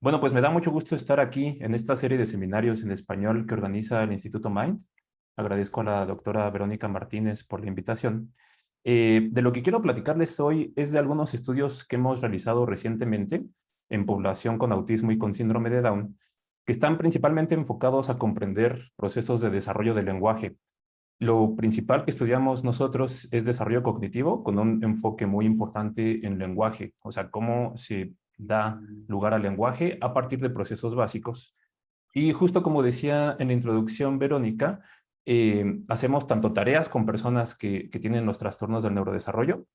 Bueno, pues me da mucho gusto estar aquí en esta serie de seminarios en español que organiza el Instituto Mind. Agradezco a la doctora Verónica Martínez por la invitación. De lo que quiero platicarles hoy es de algunos estudios que hemos realizado recientemente en población con autismo y con síndrome de Down, que están principalmente enfocados a comprender procesos de desarrollo del lenguaje. Lo principal que estudiamos nosotros es desarrollo cognitivo con un enfoque muy importante en lenguaje, o sea, cómo se da lugar al lenguaje a partir de procesos básicos. Y justo como decía en la introducción Verónica, hacemos tanto tareas con personas que tienen los trastornos del neurodesarrollo,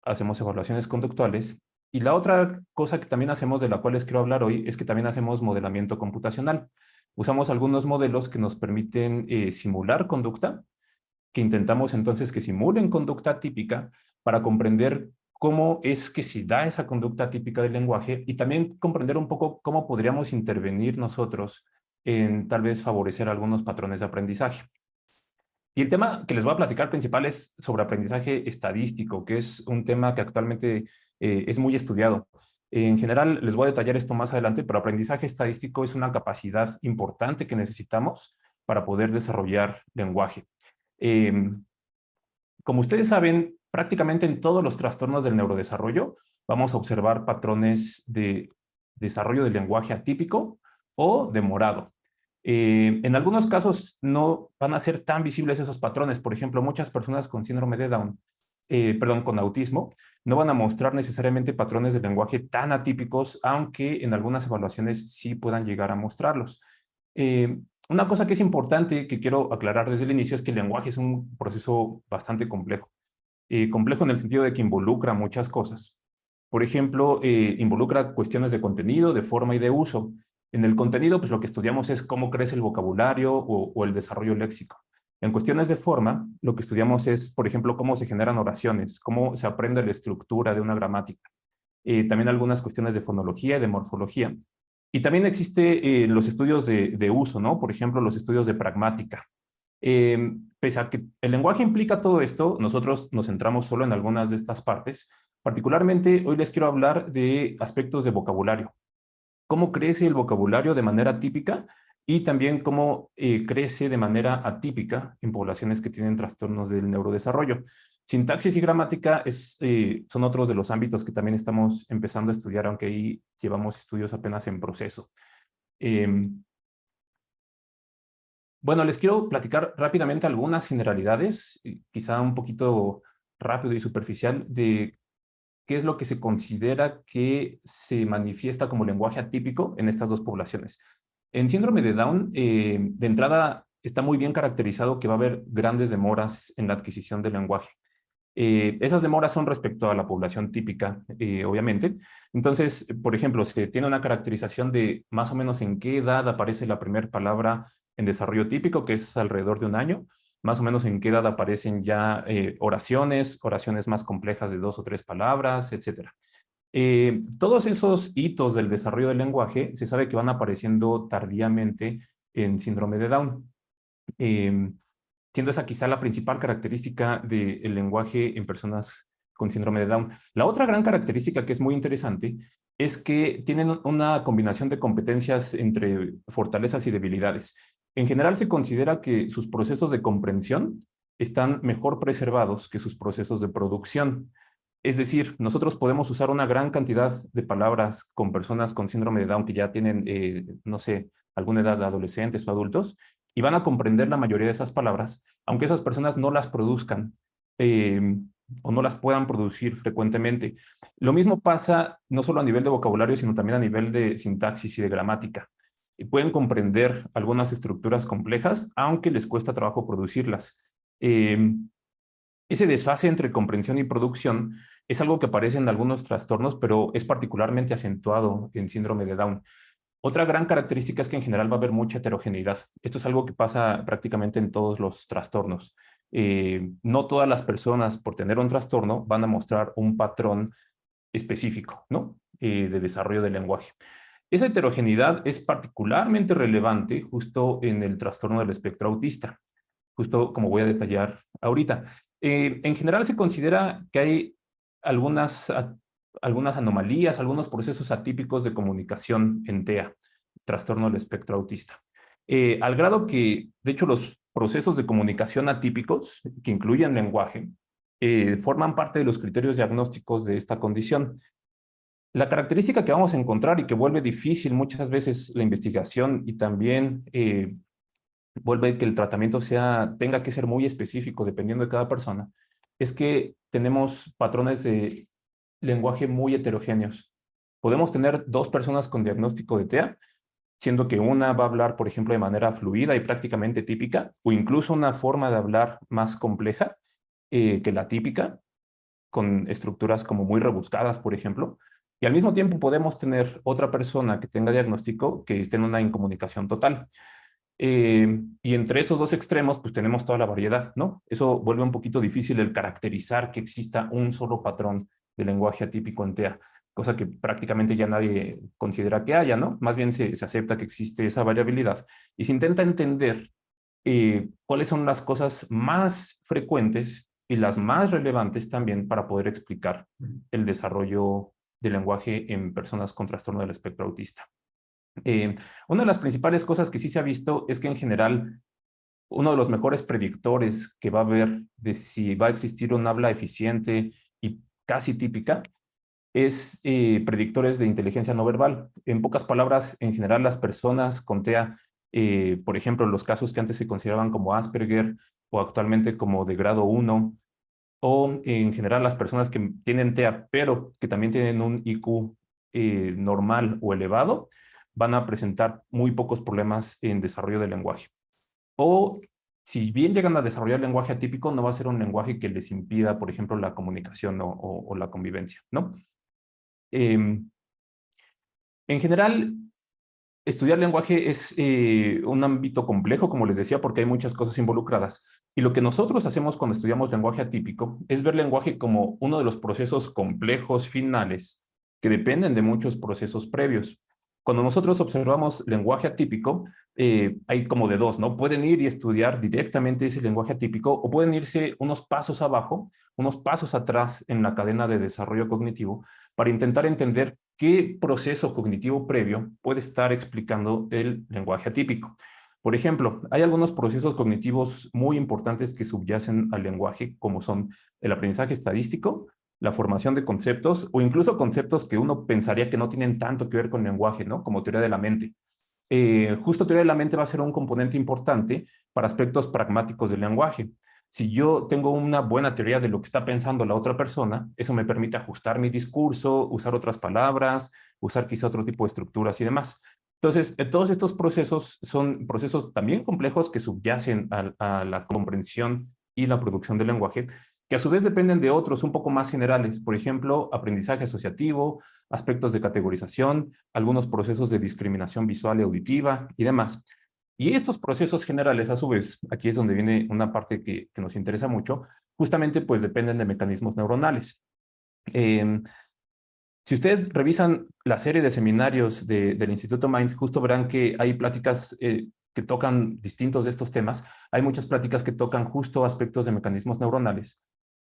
hacemos evaluaciones conductuales, y la otra cosa que también hacemos, de la cual les quiero hablar hoy, es que también hacemos modelamiento computacional. Usamos algunos modelos que nos permiten simular conducta, que intentamos entonces que simulen conducta típica para comprender cómo es que se da esa conducta típica del lenguaje y también comprender un poco cómo podríamos intervenir nosotros en tal vez favorecer algunos patrones de aprendizaje. Y el tema que les voy a platicar principal es sobre aprendizaje estadístico, que es un tema que actualmente es muy estudiado. En general, les voy a detallar esto más adelante, pero aprendizaje estadístico es una capacidad importante que necesitamos para poder desarrollar lenguaje. Eh, Como ustedes saben, prácticamente en todos los trastornos del neurodesarrollo vamos a observar patrones de desarrollo del lenguaje atípico o demorado. En algunos casos no van a ser tan visibles esos patrones. Por ejemplo, muchas personas con síndrome de Down, perdón, con autismo, no van a mostrar necesariamente patrones de lenguaje tan atípicos, aunque en algunas evaluaciones sí puedan llegar a mostrarlos. Eh, una cosa que es importante que quiero aclarar desde el inicio es que el lenguaje es un proceso bastante complejo. Complejo en el sentido de que involucra muchas cosas. Por ejemplo, involucra cuestiones de contenido, de forma y de uso. En el contenido, pues lo que estudiamos es cómo crece el vocabulario o el desarrollo léxico. En cuestiones de forma, lo que estudiamos es, por ejemplo, cómo se generan oraciones, cómo se aprende la estructura de una gramática. También algunas cuestiones de fonología y de morfología. Y también existe los estudios de uso, ¿no? Por ejemplo, los estudios de pragmática. Pese a que el lenguaje implica todo esto, nosotros nos centramos solo en algunas de estas partes. Particularmente, hoy les quiero hablar de aspectos de vocabulario. Cómo crece el vocabulario de manera típica y también cómo crece de manera atípica en poblaciones que tienen trastornos del neurodesarrollo. Sintaxis y gramática son otros de los ámbitos que también estamos empezando a estudiar, aunque ahí llevamos estudios apenas en proceso. Bueno, les quiero platicar rápidamente algunas generalidades, quizá un poquito rápido y superficial, de qué es lo que se considera que se manifiesta como lenguaje atípico en estas dos poblaciones. En síndrome de Down, de entrada, está muy bien caracterizado que va a haber grandes demoras en la adquisición del lenguaje. Esas demoras son respecto a la población típica, obviamente. Entonces, por ejemplo, se tiene una caracterización de más o menos en qué edad aparece la primera palabra en desarrollo típico, que es alrededor de un año, más o menos en qué edad aparecen ya oraciones más complejas de 2 o 3 palabras, etcétera. Todos esos hitos del desarrollo del lenguaje se sabe que van apareciendo tardíamente en síndrome de Down. Eh, Siendo esa quizá la principal característica del lenguaje en personas con síndrome de Down. La otra gran característica que es muy interesante es que tienen una combinación de competencias entre fortalezas y debilidades. En general se considera que sus procesos de comprensión están mejor preservados que sus procesos de producción. Es decir, nosotros podemos usar una gran cantidad de palabras con personas con síndrome de Down que ya tienen, no sé, alguna edad de adolescentes o adultos, y van a comprender la mayoría de esas palabras, aunque esas personas no las produzcan eh, o no las puedan producir frecuentemente. Lo mismo pasa no solo a nivel de vocabulario, sino también a nivel de sintaxis y de gramática. Y pueden comprender algunas estructuras complejas, aunque les cuesta trabajo producirlas. Eh, Ese desfase entre comprensión y producción es algo que aparece en algunos trastornos, pero es particularmente acentuado en síndrome de Down. Otra gran característica es que en general va a haber mucha heterogeneidad. Esto es algo que pasa prácticamente en todos los trastornos. No todas las personas, por tener un trastorno, van a mostrar un patrón específico, ¿no? De desarrollo del lenguaje. Esa heterogeneidad es particularmente relevante justo en el trastorno del espectro autista, justo como voy a detallar ahorita. En general se considera que hay algunas algunas anomalías, algunos procesos atípicos de comunicación en TEA, trastorno del espectro autista. Al grado que, de hecho, los procesos de comunicación atípicos, que incluyen lenguaje, forman parte de los criterios diagnósticos de esta condición. La característica que vamos a encontrar y que vuelve difícil muchas veces la investigación y también vuelve que el tratamiento tenga que ser muy específico dependiendo de cada persona, es que tenemos patrones de lenguaje muy heterogéneos. Podemos tener dos personas con diagnóstico de TEA, siendo que una va a hablar, por ejemplo, de manera fluida y prácticamente típica, o incluso una forma de hablar más compleja que la típica, con estructuras como muy rebuscadas, por ejemplo. Y al mismo tiempo podemos tener otra persona que tenga diagnóstico que esté en una incomunicación total. Y entre esos dos extremos, pues tenemos toda la variedad, ¿no? Eso vuelve un poquito difícil el caracterizar que exista un solo patrón de lenguaje atípico en TEA, cosa que prácticamente ya nadie considera que haya, ¿no? Más bien se acepta que existe esa variabilidad y se intenta entender cuáles son las cosas más frecuentes y las más relevantes también para poder explicar el desarrollo del lenguaje en personas con trastorno del espectro autista. Una de las principales cosas que sí se ha visto es que en general uno de los mejores predictores que va a haber de si va a existir un habla eficiente y casi típica es predictores de inteligencia no verbal. En pocas palabras, en general las personas con TEA, por ejemplo, los casos que antes se consideraban como Asperger o actualmente como de grado 1, o en general las personas que tienen TEA, pero que también tienen un IQ normal o elevado, van a presentar muy pocos problemas en desarrollo del lenguaje. O si bien llegan a desarrollar lenguaje atípico, no va a ser un lenguaje que les impida, por ejemplo, la comunicación o la convivencia, ¿no? En general, estudiar lenguaje es un ámbito complejo, como les decía, porque hay muchas cosas involucradas. Y lo que nosotros hacemos cuando estudiamos lenguaje atípico es ver lenguaje como uno de los procesos complejos finales que dependen de muchos procesos previos. Cuando nosotros observamos lenguaje atípico, hay como de dos, ¿no? Pueden ir y estudiar directamente ese lenguaje atípico o pueden irse unos pasos abajo, unos pasos atrás en la cadena de desarrollo cognitivo para intentar entender qué proceso cognitivo previo puede estar explicando el lenguaje atípico. Por ejemplo, hay algunos procesos cognitivos muy importantes que subyacen al lenguaje, como son el aprendizaje estadístico, la formación de conceptos o incluso conceptos que uno pensaría que no tienen tanto que ver con lenguaje, ¿no? Como teoría de la mente. Justo teoría de la mente va a ser un componente importante para aspectos pragmáticos del lenguaje. Si yo tengo una buena teoría de lo que está pensando la otra persona, eso me permite ajustar mi discurso, usar otras palabras, usar quizá otro tipo de estructuras y demás. Entonces, todos estos procesos son procesos también complejos que subyacen a la comprensión y la producción del lenguaje, que a su vez dependen de otros un poco más generales. Por ejemplo, aprendizaje asociativo, aspectos de categorización, algunos procesos de discriminación visual y auditiva y demás. Y estos procesos generales, a su vez, aquí es donde viene una parte que nos interesa mucho, justamente pues dependen de mecanismos neuronales. Eh, si ustedes revisan la serie de seminarios del Instituto Mind, justo verán que hay pláticas que tocan distintos de estos temas. Hay muchas pláticas que tocan justo aspectos de mecanismos neuronales.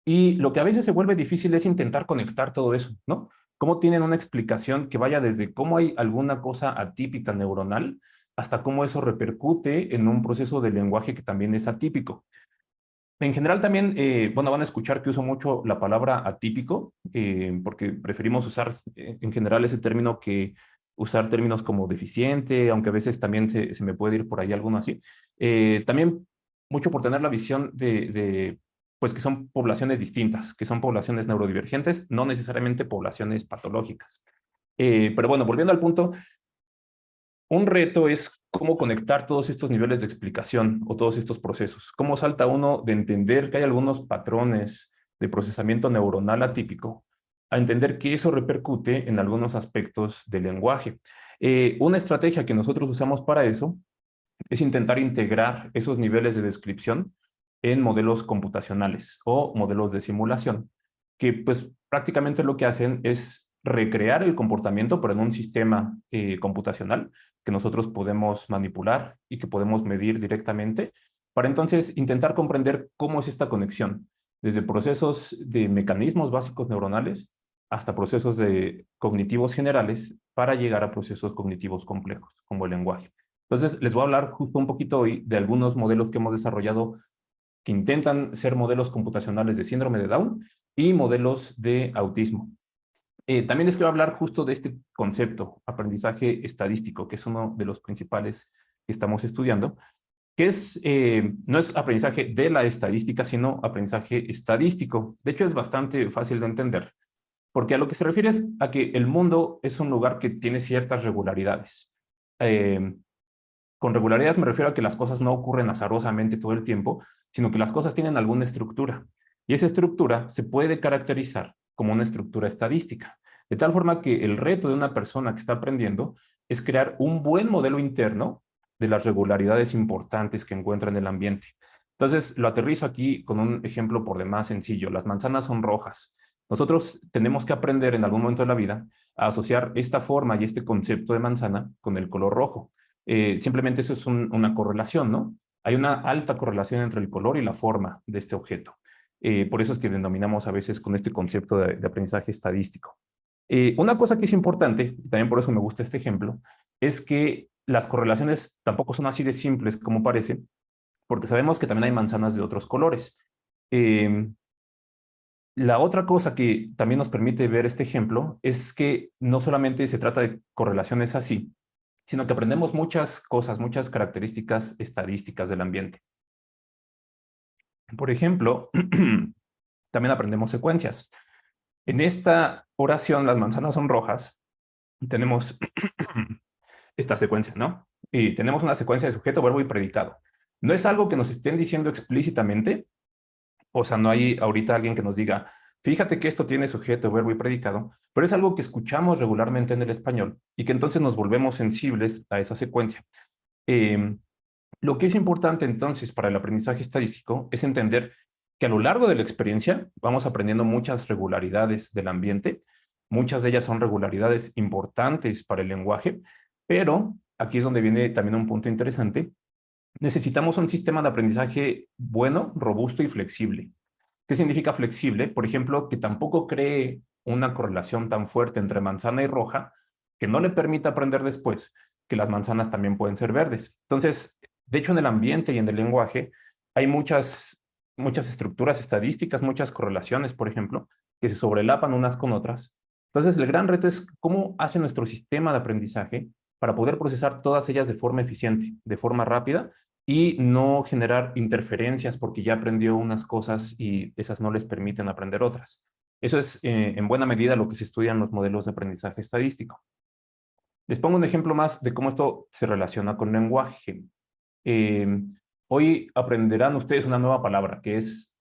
Y lo que a veces se vuelve difícil es intentar conectar todo eso, ¿no? Cómo tienen una explicación que vaya desde cómo hay alguna cosa atípica neuronal hasta cómo eso repercute en un proceso de lenguaje que también es atípico. En general también, bueno, van a escuchar que uso mucho la palabra atípico, porque preferimos usar en general ese término que usar términos como deficiente, aunque a veces también se me puede ir por ahí alguno así. También mucho por tener la visión pues que son poblaciones distintas, que son poblaciones neurodivergentes, no necesariamente poblaciones patológicas. Pero bueno, volviendo al punto, un reto es cómo conectar todos estos niveles de explicación o todos estos procesos. Cómo salta uno de entender que hay algunos patrones de procesamiento neuronal atípico a entender que eso repercute en algunos aspectos del lenguaje. Una estrategia que nosotros usamos para eso es intentar integrar esos niveles de descripción en modelos computacionales o modelos de simulación, que pues prácticamente lo que hacen es recrear el comportamiento, pero en un sistema computacional que nosotros podemos manipular y que podemos medir directamente, para entonces intentar comprender cómo es esta conexión, desde procesos de mecanismos básicos neuronales hasta procesos cognitivos generales para llegar a procesos cognitivos complejos, como el lenguaje. Entonces, les voy a hablar justo un poquito hoy de algunos modelos que hemos desarrollado que intentan ser modelos computacionales de síndrome de Down y modelos de autismo. También les quiero hablar justo de este concepto, aprendizaje estadístico, que es uno de los principales que estamos estudiando, que no es aprendizaje de la estadística, sino aprendizaje estadístico. De hecho, es bastante fácil de entender, porque a lo que se refiere es a que el mundo es un lugar que tiene ciertas regularidades. Con regularidades me refiero a que las cosas no ocurren azarosamente todo el tiempo, sino que las cosas tienen alguna estructura. Y esa estructura se puede caracterizar como una estructura estadística. De tal forma que el reto de una persona que está aprendiendo es crear un buen modelo interno de las regularidades importantes que encuentra en el ambiente. Entonces, lo aterrizo aquí con un ejemplo por demás sencillo. Las manzanas son rojas. Nosotros tenemos que aprender en algún momento de la vida a asociar esta forma y este concepto de manzana con el color rojo. Simplemente eso es una correlación, ¿no? Hay una alta correlación entre el color y la forma de este objeto. Por eso es que denominamos a veces con este concepto de aprendizaje estadístico. Una cosa que es importante, y también por eso me gusta este ejemplo, es que las correlaciones tampoco son así de simples como parece, porque sabemos que también hay manzanas de otros colores. La otra cosa que también nos permite ver este ejemplo es que no solamente se trata de correlaciones así, sino que aprendemos muchas cosas, muchas características estadísticas del ambiente. Por ejemplo, también aprendemos secuencias. En esta oración, las manzanas son rojas, tenemos esta secuencia, ¿no? Y tenemos una secuencia de sujeto, verbo y predicado. No es algo que nos estén diciendo explícitamente, o sea, no hay ahorita alguien que nos diga, fíjate que esto tiene sujeto, verbo y predicado, pero es algo que escuchamos regularmente en el español y que entonces nos volvemos sensibles a esa secuencia. Eh, lo que es importante entonces para el aprendizaje estadístico es entender que a lo largo de la experiencia vamos aprendiendo muchas regularidades del ambiente, muchas de ellas son regularidades importantes para el lenguaje, pero aquí es donde viene también un punto interesante. Necesitamos un sistema de aprendizaje bueno, robusto y flexible. ¿Qué significa flexible? Por ejemplo, que tampoco cree una correlación tan fuerte entre manzana y roja que no le permita aprender después que las manzanas también pueden ser verdes. Entonces, de hecho, en el ambiente y en el lenguaje hay muchas estructuras estadísticas, muchas correlaciones, por ejemplo, que se sobrelapan unas con otras. Entonces, el gran reto es cómo hace nuestro sistema de aprendizaje para poder procesar todas ellas de forma eficiente, de forma rápida y no generar interferencias porque ya aprendió unas cosas y esas no les permiten aprender otras. Eso es en buena medida lo que se estudia en los modelos de aprendizaje estadístico. Les pongo un ejemplo más de cómo esto se relaciona con lenguaje. Eh, Hoy aprenderán ustedes una nueva palabra que es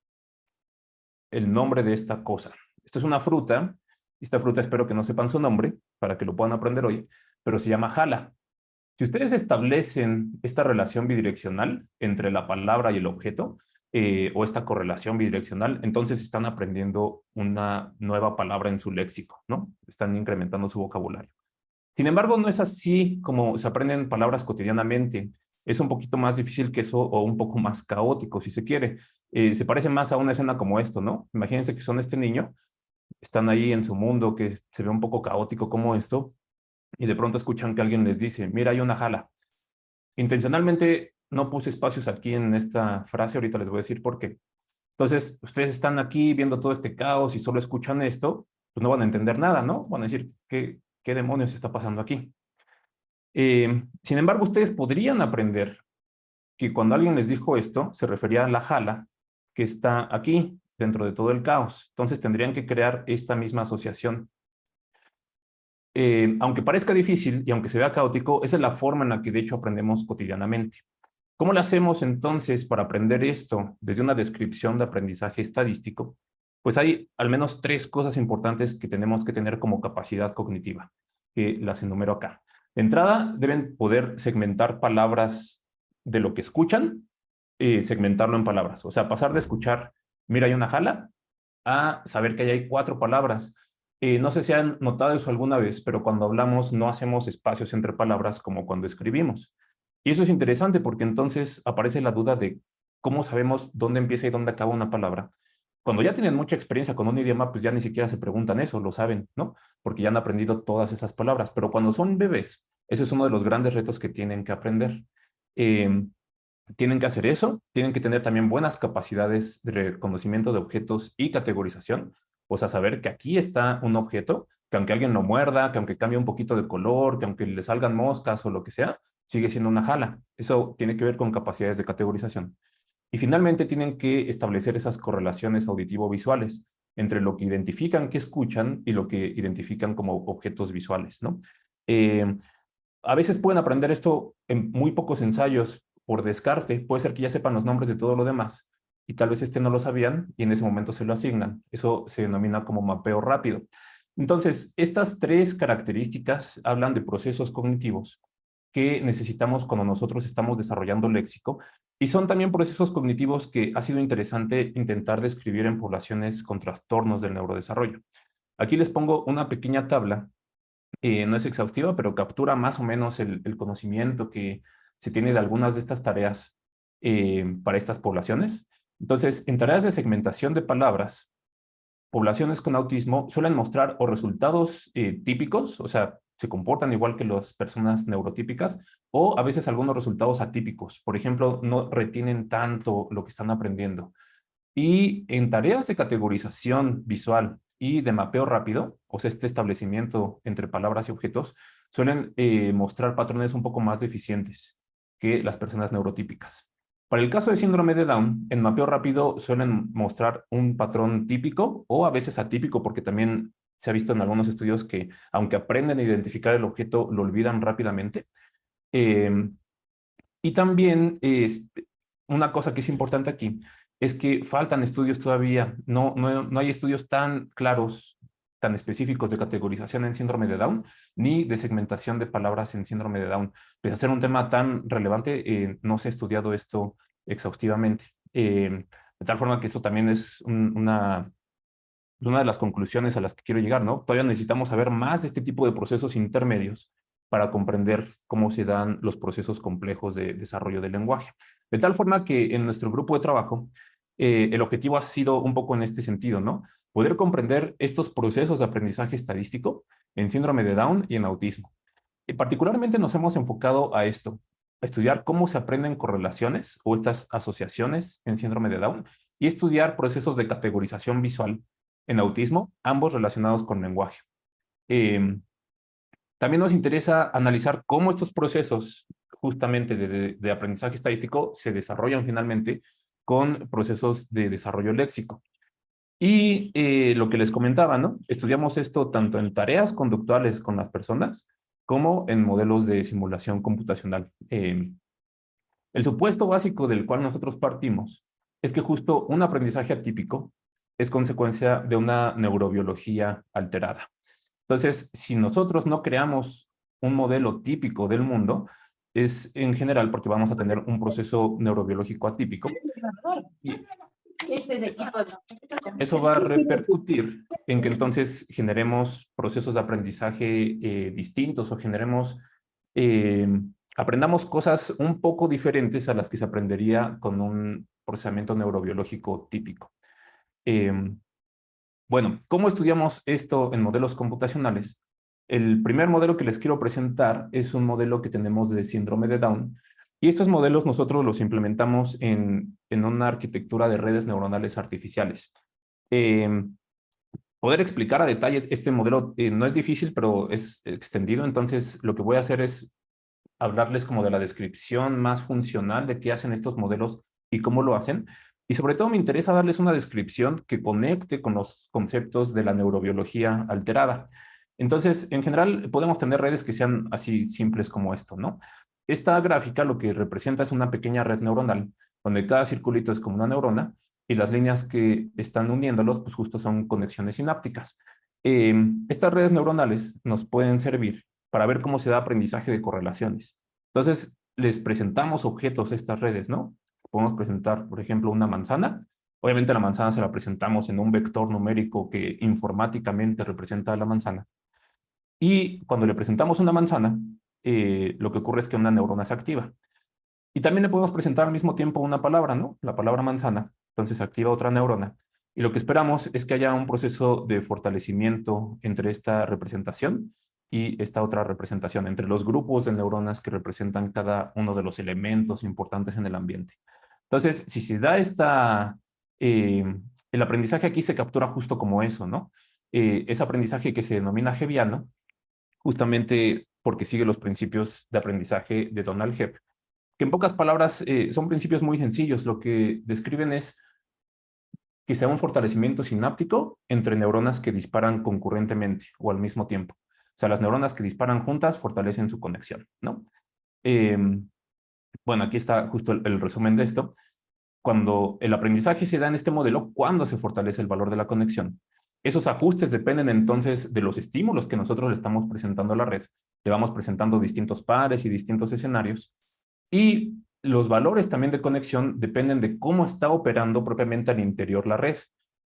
el nombre de esta cosa. Esto es una fruta. Esta fruta espero que no sepan su nombre para que lo puedan aprender hoy, pero se llama jala. Si ustedes establecen esta relación bidireccional entre la palabra y el objeto, o esta correlación bidireccional, entonces están aprendiendo una nueva palabra en su léxico, ¿no? Están incrementando su vocabulario. Sin embargo, no es así como se aprenden palabras cotidianamente. Es un poquito más difícil que eso o un poco más caótico, si se quiere. Se parece más a una escena como esto, ¿no? Imagínense que son este niño, están ahí en su mundo que se ve un poco caótico como esto, y de pronto escuchan que alguien les dice, mira, hay una jala. Intencionalmente no puse espacios aquí en esta frase, ahorita les voy a decir por qué. Entonces, ustedes están aquí viendo todo este caos y solo escuchan esto, pues no van a entender nada, ¿no? Van a decir, ¿qué demonios está pasando aquí? Sin embargo, ustedes podrían aprender que cuando alguien les dijo esto, se refería a la jala que está aquí, dentro de todo el caos. Entonces, tendrían que crear esta misma asociación. Aunque parezca difícil y aunque se vea caótico, esa es la forma en la que de hecho aprendemos cotidianamente. ¿Cómo lo hacemos entonces para aprender esto desde una descripción de aprendizaje estadístico? Pues hay al menos tres cosas importantes que tenemos que tener como capacidad cognitiva, que las enumero acá. De entrada, deben poder segmentar palabras de lo que escuchan, segmentarlo en palabras. O sea, pasar de escuchar, mira, hay una jala, a saber que ahí hay cuatro palabras. No sé si han notado eso alguna vez, pero cuando hablamos no hacemos espacios entre palabras como cuando escribimos. Y eso es interesante porque entonces aparece la duda de cómo sabemos dónde empieza y dónde acaba una palabra. Cuando ya tienen mucha experiencia con un idioma, pues ya ni siquiera se preguntan eso, lo saben, ¿no? Porque ya han aprendido todas esas palabras. Pero cuando son bebés, ese es uno de los grandes retos que tienen que aprender. Eh, Tienen que hacer eso, tienen que tener también buenas capacidades de reconocimiento de objetos y categorización, o sea, saber que aquí está un objeto, que aunque alguien lo muerda, que aunque cambie un poquito de color, que aunque le salgan moscas o lo que sea, sigue siendo una jala. Eso tiene que ver con capacidades de categorización. Y finalmente tienen que establecer esas correlaciones auditivo-visuales entre lo que identifican que escuchan y lo que identifican como objetos visuales, ¿no? Eh, a veces pueden aprender esto en muy pocos ensayos por descarte. Puede ser que ya sepan los nombres de todo lo demás y tal vez este no lo sabían y en ese momento se lo asignan. Eso se denomina como mapeo rápido. Entonces, estas tres características hablan de procesos cognitivos que necesitamos cuando nosotros estamos desarrollando léxico y son también procesos cognitivos que ha sido interesante intentar describir en poblaciones con trastornos del neurodesarrollo. Aquí les pongo una pequeña tabla, no es exhaustiva, pero captura más o menos el conocimiento que se tiene de algunas de estas tareas para estas poblaciones. Entonces, en tareas de segmentación de palabras, poblaciones con autismo suelen mostrar o resultados típicos, o sea, se comportan igual que las personas neurotípicas, o a veces algunos resultados atípicos. Por ejemplo, no retienen tanto lo que están aprendiendo. Y en tareas de categorización visual y de mapeo rápido, o sea, este establecimiento entre palabras y objetos, suelen mostrar patrones un poco más deficientes que las personas neurotípicas. Para el caso de síndrome de Down, en mapeo rápido suelen mostrar un patrón típico o a veces atípico, porque también se ha visto en algunos estudios que, aunque aprenden a identificar el objeto, lo olvidan rápidamente. Eh, y también una cosa que es importante aquí es que faltan estudios todavía. No hay estudios tan claros, tan específicos de categorización en síndrome de Down, ni de segmentación de palabras en síndrome de Down. Pese a ser un tema tan relevante, no se ha estudiado esto exhaustivamente. De tal forma que esto también es una de las conclusiones a las que quiero llegar, ¿no? Todavía necesitamos saber más de este tipo de procesos intermedios para comprender cómo se dan los procesos complejos de desarrollo del lenguaje. De tal forma que en nuestro grupo de trabajo, el objetivo ha sido un poco en este sentido, ¿no? Poder comprender estos procesos de aprendizaje estadístico en síndrome de Down y en autismo. Y particularmente nos hemos enfocado a esto, a estudiar cómo se aprenden correlaciones o estas asociaciones en síndrome de Down y estudiar procesos de categorización visual en autismo, ambos relacionados con lenguaje. Eh, También nos interesa analizar cómo estos procesos justamente de aprendizaje estadístico se desarrollan finalmente con procesos de desarrollo léxico. Y lo que les comentaba, ¿no? Estudiamos esto tanto en tareas conductuales con las personas como en modelos de simulación computacional. El supuesto básico del cual nosotros partimos es que justo un aprendizaje atípico es consecuencia de una neurobiología alterada. Entonces, si nosotros no creamos un modelo típico del mundo, es en general porque vamos a tener un proceso neurobiológico atípico y eso va a repercutir en que entonces generemos procesos de aprendizaje distintos o generemos, eh, aprendamos cosas un poco diferentes a las que se aprendería con un procesamiento neurobiológico típico. Bueno, ¿cómo estudiamos esto en modelos computacionales? El primer modelo que les quiero presentar es un modelo que tenemos de síndrome de Down. Y estos modelos nosotros los implementamos en una arquitectura de redes neuronales artificiales. Eh, Poder explicar a detalle este modelo no es difícil, pero es extendido. Entonces, lo que voy a hacer es hablarles como de la descripción más funcional de qué hacen estos modelos y cómo lo hacen. Y sobre todo me interesa darles una descripción que conecte con los conceptos de la neurobiología alterada. Entonces, en general, podemos tener redes que sean así simples como esto, ¿no? Esta gráfica lo que representa es una pequeña red neuronal, donde cada circulito es como una neurona y las líneas que están uniéndolos, pues justo son conexiones sinápticas. Estas redes neuronales nos pueden servir para ver cómo se da aprendizaje de correlaciones. Entonces, les presentamos objetos a estas redes, ¿no? Podemos presentar, por ejemplo, una manzana. Obviamente la manzana se la presentamos en un vector numérico que informáticamente representa la manzana. Y cuando le presentamos una manzana, lo que ocurre es que una neurona se activa. Y también le podemos presentar al mismo tiempo una palabra, ¿no? La palabra manzana. Entonces se activa otra neurona. Y lo que esperamos es que haya un proceso de fortalecimiento entre esta representación y esta otra representación, entre los grupos de neuronas que representan cada uno de los elementos importantes en el ambiente. Entonces, si se da el aprendizaje aquí se captura justo como eso, ¿no? Es aprendizaje que se denomina Hebbiano, justamente porque sigue los principios de aprendizaje de Donald Hebb, que en pocas palabras son principios muy sencillos. Lo que describen es que sea un fortalecimiento sináptico entre neuronas que disparan concurrentemente o al mismo tiempo. O sea, las neuronas que disparan juntas fortalecen su conexión, ¿no? Eh, bueno, aquí está justo el resumen de esto. Cuando el aprendizaje se da en este modelo, ¿cuándo se fortalece el valor de la conexión? Esos ajustes dependen entonces de los estímulos que nosotros le estamos presentando a la red. Le vamos presentando distintos pares y distintos escenarios. Y los valores también de conexión dependen de cómo está operando propiamente al interior la red.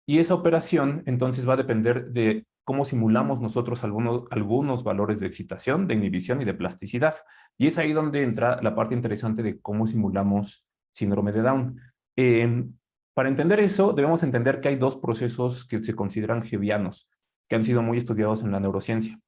Y esa operación entonces va a depender de cómo simulamos nosotros algunos valores de excitación, de inhibición y de plasticidad. Y es ahí donde entra la parte interesante de cómo simulamos síndrome de Down. Eh, para entender eso, debemos entender que hay dos procesos que se consideran hebbianos, que han sido muy estudiados en la neurociencia.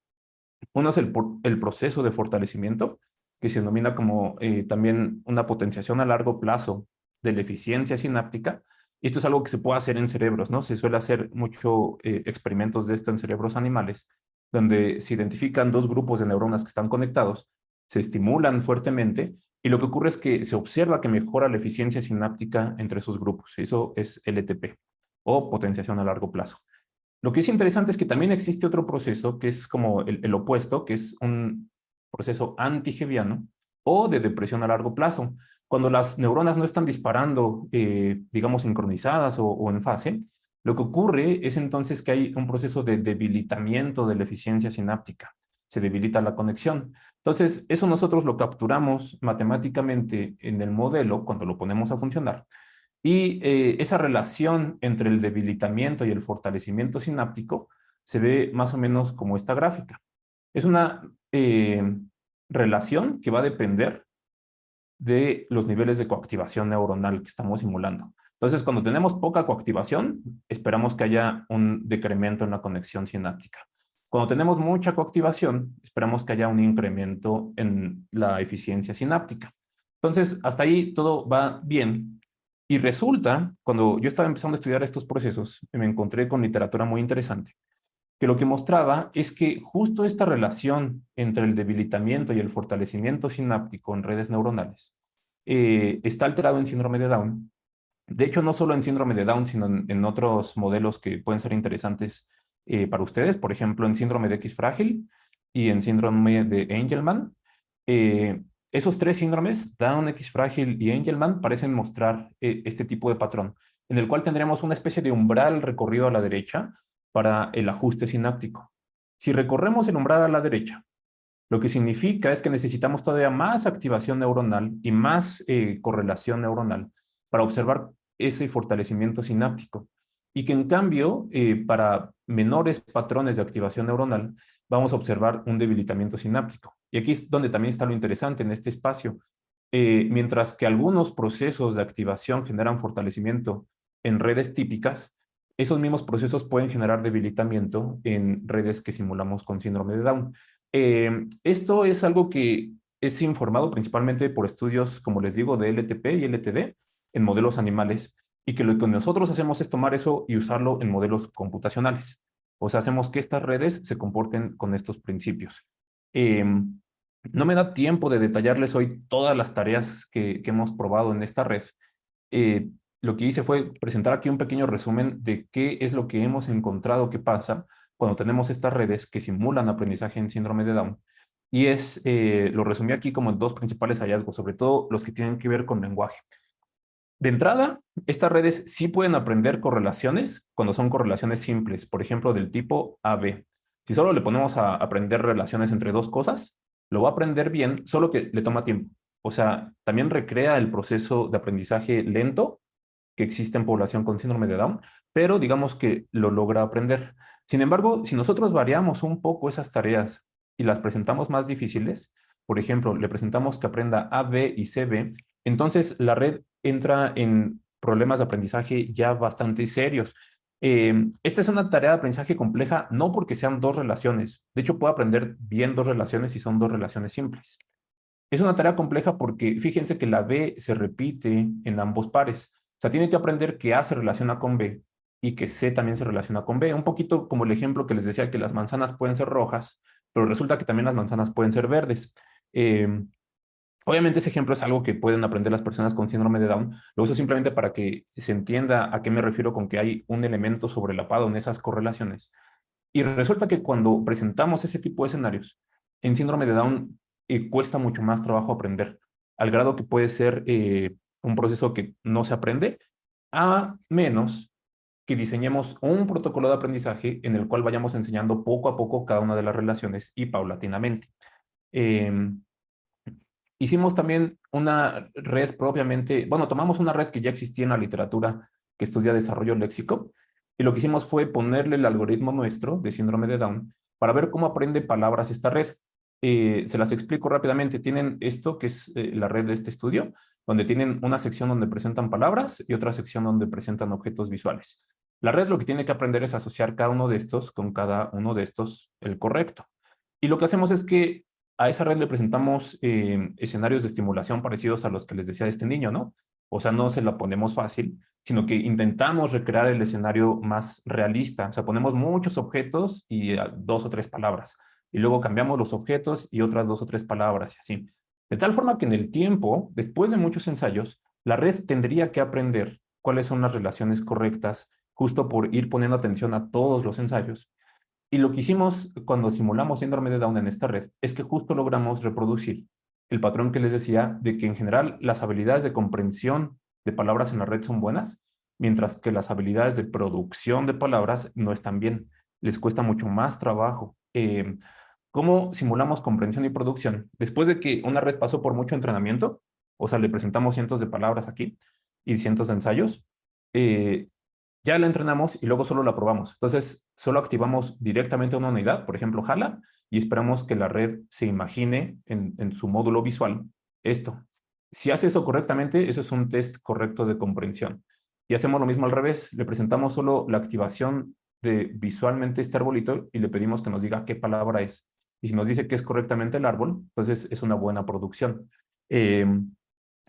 Uno es el proceso de fortalecimiento, que se denomina como también una potenciación a largo plazo de la eficiencia sináptica. Y esto es algo que se puede hacer en cerebros, ¿no? Se suele hacer mucho experimentos de esto en cerebros animales, donde se identifican dos grupos de neuronas que están conectados, se estimulan fuertemente y lo que ocurre es que se observa que mejora la eficiencia sináptica entre esos grupos. Eso es LTP o potenciación a largo plazo. Lo que es interesante es que también existe otro proceso que es como el opuesto, que es un proceso anti-Hebbiano o de depresión a largo plazo. Cuando las neuronas no están disparando, digamos, sincronizadas o en fase, lo que ocurre es entonces que hay un proceso de debilitamiento de la eficiencia sináptica. Se debilita la conexión. Entonces, eso nosotros lo capturamos matemáticamente en el modelo cuando lo ponemos a funcionar. Y esa relación entre el debilitamiento y el fortalecimiento sináptico se ve más o menos como esta gráfica. Es una relación que va a depender de los niveles de coactivación neuronal que estamos simulando. Entonces, cuando tenemos poca coactivación, esperamos que haya un decremento en la conexión sináptica. Cuando tenemos mucha coactivación, esperamos que haya un incremento en la eficiencia sináptica. Entonces, hasta ahí todo va bien. Y resulta, cuando yo estaba empezando a estudiar estos procesos, me encontré con literatura muy interesante, que lo que mostraba es que justo esta relación entre el debilitamiento y el fortalecimiento sináptico en redes neuronales está alterado en síndrome de Down. De hecho, no solo en síndrome de Down, sino en otros modelos que pueden ser interesantes para ustedes, por ejemplo, en síndrome de X frágil y en síndrome de Angelman. Esos tres síndromes, Down, X frágil y Angelman, parecen mostrar este tipo de patrón, en el cual tendríamos una especie de umbral recorrido a la derecha para el ajuste sináptico. Si recorremos el umbral a la derecha, lo que significa es que necesitamos todavía más activación neuronal y más correlación neuronal para observar ese fortalecimiento sináptico. Y que en cambio, para menores patrones de activación neuronal, vamos a observar un debilitamiento sináptico. Y aquí es donde también está lo interesante en este espacio. Mientras que algunos procesos de activación generan fortalecimiento en redes típicas, esos mismos procesos pueden generar debilitamiento en redes que simulamos con síndrome de Down. Esto es algo que es informado principalmente por estudios, como les digo, de LTP y LTD en modelos animales, y que lo que nosotros hacemos es tomar eso y usarlo en modelos computacionales. O sea, hacemos que estas redes se comporten con estos principios. No me da tiempo de detallarles hoy todas las tareas que hemos probado en esta red. Eh, lo que hice fue presentar aquí un pequeño resumen de qué es lo que hemos encontrado que pasa cuando tenemos estas redes que simulan aprendizaje en síndrome de Down. Y lo resumí aquí como en dos principales hallazgos, sobre todo los que tienen que ver con lenguaje. De entrada, estas redes sí pueden aprender correlaciones cuando son correlaciones simples, por ejemplo, del tipo AB. Si solo le ponemos a aprender relaciones entre dos cosas, lo va a aprender bien, solo que le toma tiempo. O sea, también recrea el proceso de aprendizaje lento que existe en población con síndrome de Down, pero digamos que lo logra aprender. Sin embargo, si nosotros variamos un poco esas tareas y las presentamos más difíciles, por ejemplo, le presentamos que aprenda A, B y CB, entonces la red entra en problemas de aprendizaje ya bastante serios. Esta es una tarea de aprendizaje compleja, no porque sean dos relaciones. De hecho, puedo aprender bien dos relaciones si son dos relaciones simples. Es una tarea compleja porque fíjense que la B se repite en ambos pares. O sea, tiene que aprender que A se relaciona con B y que C también se relaciona con B. Un poquito como el ejemplo que les decía que las manzanas pueden ser rojas, pero resulta que también las manzanas pueden ser verdes. Eh, Obviamente ese ejemplo es algo que pueden aprender las personas con síndrome de Down. Lo uso simplemente para que se entienda a qué me refiero con que hay un elemento sobrelapado en esas correlaciones. Y resulta que cuando presentamos ese tipo de escenarios, en síndrome de Down cuesta mucho más trabajo aprender, al grado que puede ser un proceso que no se aprende, a menos que diseñemos un protocolo de aprendizaje en el cual vayamos enseñando poco a poco cada una de las relaciones y paulatinamente. Eh, Hicimos también una red propiamente, bueno, tomamos una red que ya existía en la literatura que estudia desarrollo léxico y lo que hicimos fue ponerle el algoritmo nuestro de síndrome de Down para ver cómo aprende palabras esta red. Se las explico rápidamente. Tienen esto que es la red de este estudio, donde tienen una sección donde presentan palabras y otra sección donde presentan objetos visuales. La red lo que tiene que aprender es asociar cada uno de estos con cada uno de estos el correcto. Y lo que hacemos es que a esa red le presentamos escenarios de estimulación parecidos a los que les decía de este niño, ¿no? O sea, no se la ponemos fácil, sino que intentamos recrear el escenario más realista. O sea, ponemos muchos objetos y dos o tres palabras. Y luego cambiamos los objetos y otras dos o tres palabras y así. De tal forma que en el tiempo, después de muchos ensayos, la red tendría que aprender cuáles son las relaciones correctas, justo por ir poniendo atención a todos los ensayos. Y lo que hicimos cuando simulamos síndrome de Down en esta red es que justo logramos reproducir el patrón que les decía de que en general las habilidades de comprensión de palabras en la red son buenas, mientras que las habilidades de producción de palabras no están bien. Les cuesta mucho más trabajo. ¿Cómo simulamos comprensión y producción? Después de que una red pasó por mucho entrenamiento, o sea, le presentamos cientos de palabras aquí y cientos de ensayos, eh, ya la entrenamos y luego solo la probamos. Entonces, solo activamos directamente una unidad, por ejemplo, Jala, y esperamos que la red se imagine en su módulo visual esto. Si hace eso correctamente, eso es un test correcto de comprensión. Y hacemos lo mismo al revés. Le presentamos solo la activación de visualmente este arbolito y le pedimos que nos diga qué palabra es. Y si nos dice que es correctamente el árbol, entonces es una buena producción. Eh,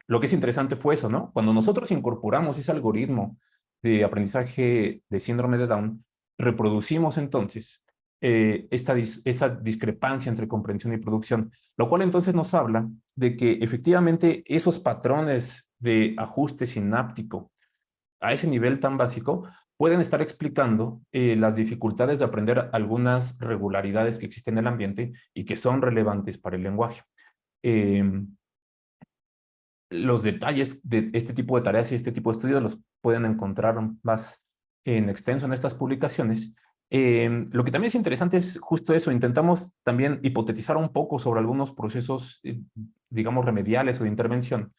lo que es interesante fue eso, ¿no? Cuando nosotros incorporamos ese algoritmo de aprendizaje de síndrome de Down, reproducimos entonces esa discrepancia entre comprensión y producción, lo cual entonces nos habla de que efectivamente esos patrones de ajuste sináptico a ese nivel tan básico pueden estar explicando las dificultades de aprender algunas regularidades que existen en el ambiente y que son relevantes para el lenguaje. Eh, los detalles de este tipo de tareas y este tipo de estudios los pueden encontrar más en extenso en estas publicaciones. Lo que también es interesante es justo eso, intentamos también hipotetizar un poco sobre algunos procesos, digamos, remediales o de intervención.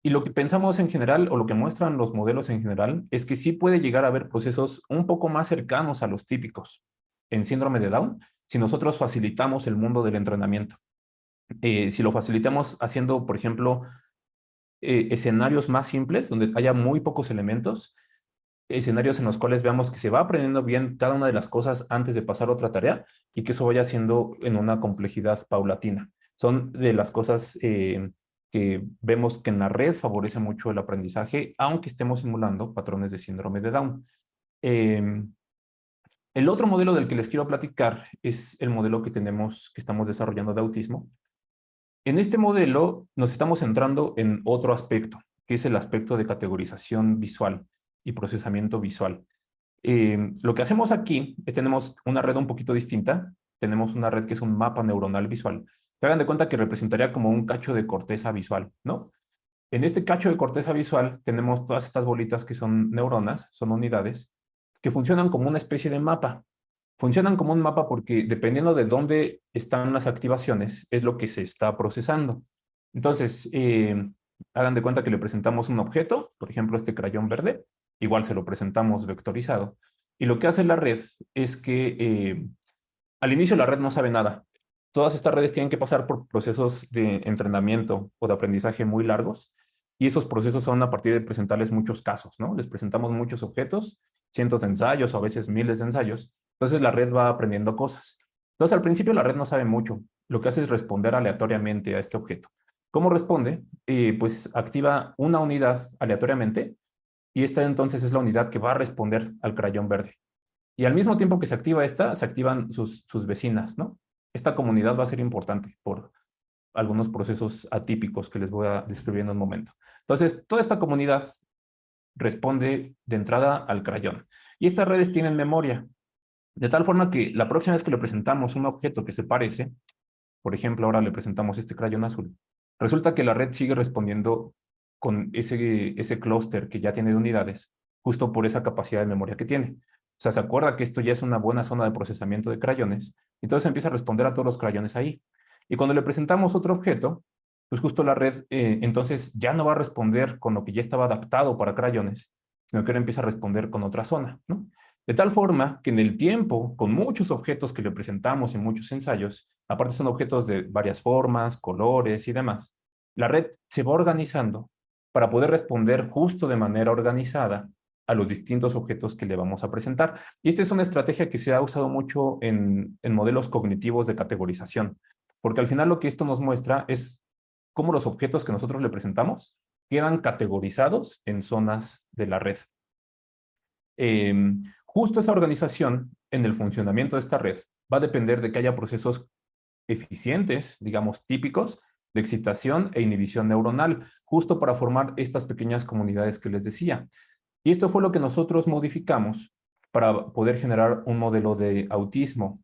Y lo que pensamos en general, o lo que muestran los modelos en general, es que sí puede llegar a haber procesos un poco más cercanos a los típicos en síndrome de Down si nosotros facilitamos el mundo del entrenamiento. Si lo facilitamos haciendo, por ejemplo, escenarios más simples, donde haya muy pocos elementos, escenarios en los cuales veamos que se va aprendiendo bien cada una de las cosas antes de pasar a otra tarea y que eso vaya siendo en una complejidad paulatina. Son de las cosas que vemos que en la red favorece mucho el aprendizaje, aunque estemos simulando patrones de síndrome de Down. El otro modelo del que les quiero platicar es el modelo que tenemos, que estamos desarrollando de autismo. En este modelo nos estamos centrando en otro aspecto, que es el aspecto de categorización visual y procesamiento visual. Lo que hacemos aquí es tenemos una red un poquito distinta. Tenemos una red que es un mapa neuronal visual. Se hagan de cuenta que representaría como un cacho de corteza visual, ¿no? En este cacho de corteza visual tenemos todas estas bolitas que son neuronas, son unidades, que funcionan como una especie de mapa. Funcionan como un mapa porque dependiendo de dónde están las activaciones, es lo que se está procesando. Entonces, hagan de cuenta que le presentamos un objeto, por ejemplo, este crayón verde, igual se lo presentamos vectorizado. Y lo que hace la red es que al inicio la red no sabe nada. Todas estas redes tienen que pasar por procesos de entrenamiento o de aprendizaje muy largos y esos procesos son a partir de presentarles muchos casos, ¿no? Les presentamos muchos objetos, cientos de ensayos o a veces miles de ensayos. Entonces la red va aprendiendo cosas. Entonces al principio la red no sabe mucho. Lo que hace es responder aleatoriamente a este objeto. ¿Cómo responde? Pues activa una unidad aleatoriamente y esta entonces es la unidad que va a responder al crayón verde. Y al mismo tiempo que se activa esta, se activan sus vecinas, ¿no? Esta comunidad va a ser importante por algunos procesos atípicos que les voy a describir en un momento. Entonces, toda esta comunidad responde de entrada al crayón. Y estas redes tienen memoria, de tal forma que la próxima vez que le presentamos un objeto que se parece, por ejemplo, ahora le presentamos este crayón azul, resulta que la red sigue respondiendo con ese clúster que ya tiene de unidades, justo por esa capacidad de memoria que tiene. O sea, se acuerda que esto ya es una buena zona de procesamiento de crayones, entonces empieza a responder a todos los crayones ahí. Y cuando le presentamos otro objeto, pues justo la red entonces ya no va a responder con lo que ya estaba adaptado para crayones, sino que ahora empieza a responder con otra zona, ¿no? De tal forma que en el tiempo, con muchos objetos que le presentamos en muchos ensayos, aparte son objetos de varias formas, colores y demás, la red se va organizando para poder responder justo de manera organizada a los distintos objetos que le vamos a presentar. Y esta es una estrategia que se ha usado mucho en modelos cognitivos de categorización, porque al final lo que esto nos muestra es cómo los objetos que nosotros le presentamos quedan categorizados en zonas de la red. Justo esa organización en el funcionamiento de esta red va a depender de que haya procesos eficientes, digamos típicos, de excitación e inhibición neuronal, justo para formar estas pequeñas comunidades que les decía. Y esto fue lo que nosotros modificamos para poder generar un modelo de autismo.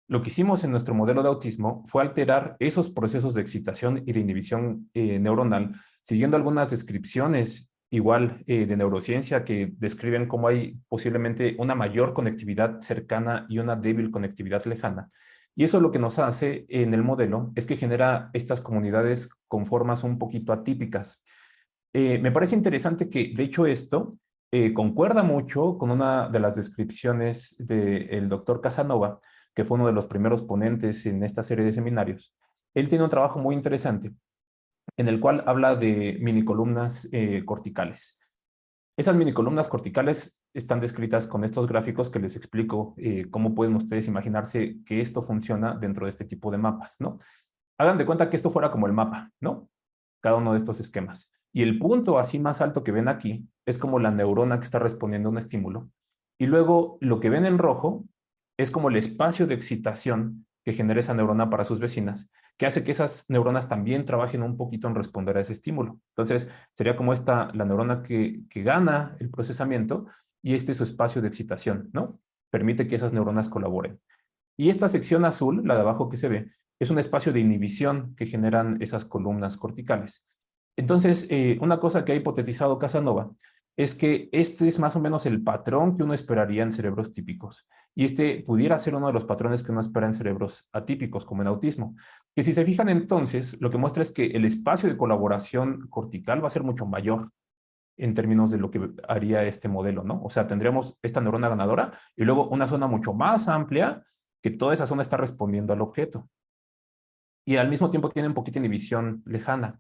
Lo que hicimos en nuestro modelo de autismo fue alterar esos procesos de excitación y de inhibición neuronal, siguiendo algunas descripciones igual de neurociencia que describen cómo hay posiblemente una mayor conectividad cercana y una débil conectividad lejana. Y eso lo que nos hace en el modelo es que genera estas comunidades con formas un poquito atípicas. Me parece interesante que, de hecho, esto concuerda mucho con una de las descripciones del doctor Casanova, que fue uno de los primeros ponentes en esta serie de seminarios. Él tiene un trabajo muy interesante en el cual habla de minicolumnas corticales. Esas minicolumnas corticales están descritas con estos gráficos que les explico cómo pueden ustedes imaginarse que esto funciona dentro de este tipo de mapas, ¿no? Hagan de cuenta que esto fuera como el mapa, ¿no? Cada uno de estos esquemas. Y el punto así más alto que ven aquí es como la neurona que está respondiendo a un estímulo. Y luego lo que ven en rojo es como el espacio de excitación que genera esa neurona para sus vecinas, que hace que esas neuronas también trabajen un poquito en responder a ese estímulo. Entonces, sería como esta, la neurona que gana el procesamiento y este es su espacio de excitación, ¿no? Permite que esas neuronas colaboren. Y esta sección azul, la de abajo que se ve, es un espacio de inhibición que generan esas columnas corticales. Entonces, una cosa que ha hipotetizado Casanova es que este es más o menos el patrón que uno esperaría en cerebros típicos. Y este pudiera ser uno de los patrones que uno espera en cerebros atípicos, como en autismo. Que si se fijan entonces, lo que muestra es que el espacio de colaboración cortical va a ser mucho mayor en términos de lo que haría este modelo, ¿no? O sea, tendríamos esta neurona ganadora y luego una zona mucho más amplia que toda esa zona está respondiendo al objeto. Y al mismo tiempo tiene un poquito de inhibición lejana.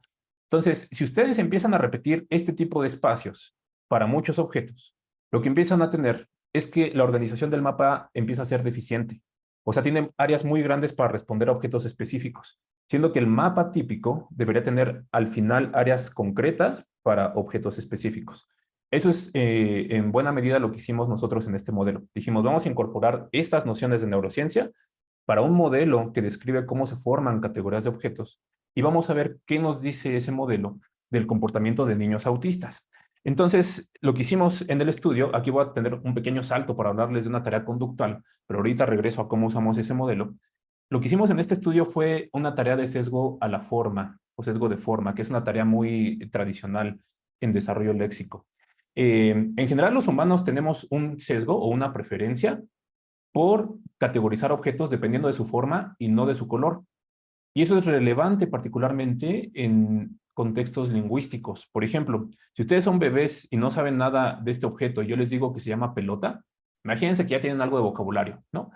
Entonces, si ustedes empiezan a repetir este tipo de espacios para muchos objetos, lo que empiezan a tener es que la organización del mapa empieza a ser deficiente. O sea, tiene áreas muy grandes para responder a objetos específicos, siendo que el mapa típico debería tener al final áreas concretas para objetos específicos. Eso es en buena medida lo que hicimos nosotros en este modelo. Dijimos, vamos a incorporar estas nociones de neurociencia para un modelo que describe cómo se forman categorías de objetos y vamos a ver qué nos dice ese modelo del comportamiento de niños autistas. Entonces, lo que hicimos en el estudio, aquí voy a tener un pequeño salto para hablarles de una tarea conductual, pero ahorita regreso a cómo usamos ese modelo. Lo que hicimos en este estudio fue una tarea de sesgo a la forma, o sesgo de forma, que es una tarea muy tradicional en desarrollo léxico. En general, los humanos tenemos un sesgo o una preferencia por categorizar objetos dependiendo de su forma y no de su color. Y eso es relevante particularmente en contextos lingüísticos. Por ejemplo, si ustedes son bebés y no saben nada de este objeto y yo les digo que se llama pelota, imagínense que ya tienen algo de vocabulario, ¿no?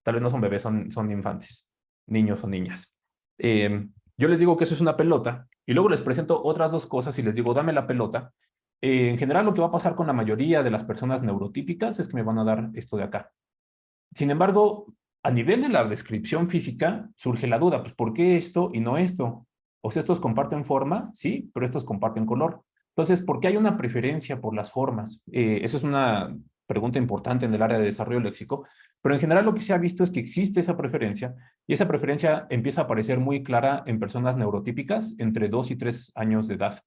Tal vez no son bebés, son infantes, niños o niñas. Yo les digo que eso es una pelota y luego les presento otras dos cosas y les digo, dame la pelota. En general, lo que va a pasar con la mayoría de las personas neurotípicas es que me van a dar esto de acá. Sin embargo, a nivel de la descripción física, surge la duda, pues, ¿por qué esto y no esto? O sea, estos comparten forma, sí, pero estos comparten color. Entonces, ¿por qué hay una preferencia por las formas? Eso es una pregunta importante en el área de desarrollo léxico, pero en general lo que se ha visto es que existe esa preferencia y esa preferencia empieza a aparecer muy clara en personas neurotípicas entre 2 y 3 años de edad.